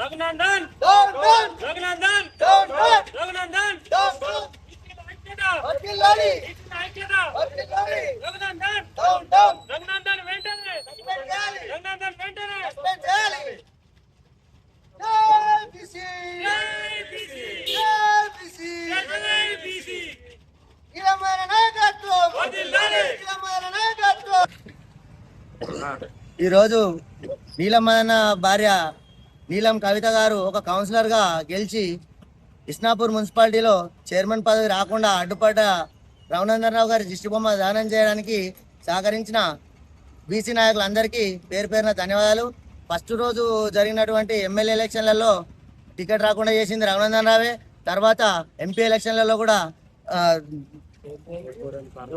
రఘునందన్ రఘునందన్ రఘునందన్ రఘునందన్ వెంటనే రఘునందన్ వెంటనే ఈరోజు నీలమ్మన్న భార్య నీలం కవిత గారు ఒక కౌన్సిలర్ గా గెలిచి ఇస్నాపూర్ మున్సిపాలిటీలో చైర్మన్ పదవి రాకుండా అడ్డుపడ్డ రఘునందన్ రావు గారి దిష్టిబొమ్మ దానం చేయడానికి సహకరించిన బీసీ నాయకులందరికీ పేరు పేరున ధన్యవాదాలు. ఫస్ట్ రోజు జరిగినటువంటి ఎమ్మెల్యే ఎలక్షన్లలో టికెట్ రాకుండా చేసింది రఘునందన్ రావే. తర్వాత ఎంపీ ఎలక్షన్లలో కూడా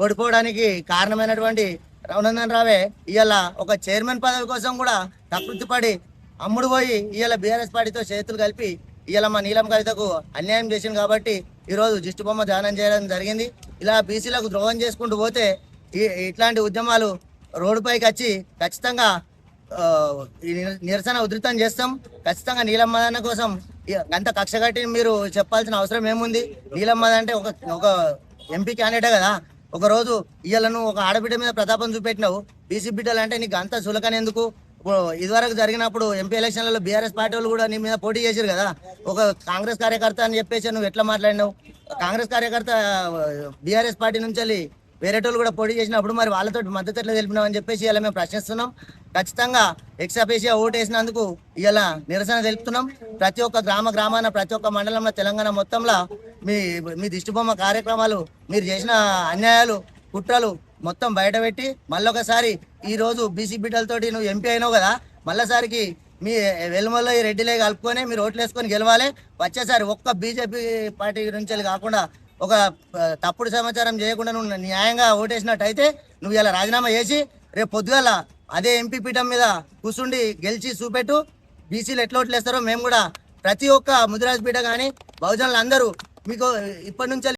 ఓడిపోవడానికి కారణమైనటువంటి రఘునందన్ రావే ఇవాళ ఒక చైర్మన్ పదవి కోసం కూడా కకృతిపడి అమ్ముడు పోయి ఇవాళ బీఆర్ఎస్ పార్టీతో చేతులు కలిపి ఇవాళ మా నీలం కవితకు అన్యాయం చేసింది కాబట్టి ఈరోజు దిష్టిబొమ్మ దానం చేయడం జరిగింది. ఇలా బీసీలకు ద్రోహం చేసుకుంటూ పోతే ఇట్లాంటి ఉద్యమాలు రోడ్డుపైకి వచ్చి ఖచ్చితంగా నిరసన ఉధృతం చేస్తాం. ఖచ్చితంగా నీలమ్మదన్న కోసం అంత కక్ష కట్టి మీరు చెప్పాల్సిన అవసరం ఏముంది? నీలమ్మద అంటే ఒక ఎంపీ క్యాండిడేటే కదా. ఒక రోజు ఇవాళ నువ్వు ఒక ఆడబిడ్డ మీద ప్రతాపం చూపెట్టినావు. బీసీ బిడ్డలు అంటే నీకు అంత సులకనేందుకు? ఇదివరకు జరిగినప్పుడు ఎంపీ ఎలక్షన్లలో బీఆర్ఎస్ పార్టీ వాళ్ళు కూడా నీ మీద పోటీ చేశారు కదా. ఒక కాంగ్రెస్ కార్యకర్త అని చెప్పేసి నువ్వు ఎట్లా మాట్లాడినావు? కాంగ్రెస్ కార్యకర్త బీఆర్ఎస్ పార్టీ నుంచి వెళ్ళి వేరేటోళ్ళు కూడా పోటీ చేసినప్పుడు మరి వాళ్ళతో మద్దతు ఎట్లా తెలిపినావు అని చెప్పేసి ఇలా మేము ప్రశ్నిస్తున్నాం. ఖచ్చితంగా ఎక్సాపేషియా ఓటు వేసినందుకు ఇలా నిరసన తెలుపుతున్నాం. ప్రతి ఒక్క గ్రామాన ప్రతి ఒక్క మండలంలో తెలంగాణ మొత్తంలో మీ దిష్టిబొమ్మ కార్యక్రమాలు, మీరు చేసిన అన్యాయాలు, కుట్రలు మొత్తం బయటపెట్టి మళ్ళొకసారి ఈ రోజు బీసీ బిడ్డలతోటి నువ్వు ఎంపీ అయినావు కదా, మళ్ళీసారికి మీ వెలుమల్లో ఈ రెడ్డిలే కలుపుకొని మీరు ఓట్లు వేసుకొని గెలవాలి. వచ్చేసారి ఒక్క బీజేపీ పార్టీ నుంచి కాకుండా ఒక తప్పుడు సమాచారం చేయకుండా నువ్వు న్యాయంగా ఓటేసినట్టయితే నువ్వు ఇలా రాజీనామా చేసి రేపు పొద్దుగాల అదే ఎంపీ పీఠం మీద కూర్చుండి గెలిచి చూపెట్టు. బీసీలు ఎట్లా ఓట్లు వేస్తారో మేము కూడా ప్రతి ఒక్క ముదిరాజ్ బిడ్డ కానీ బహుజనులు అందరూ మీకు ఇప్పటి నుంచి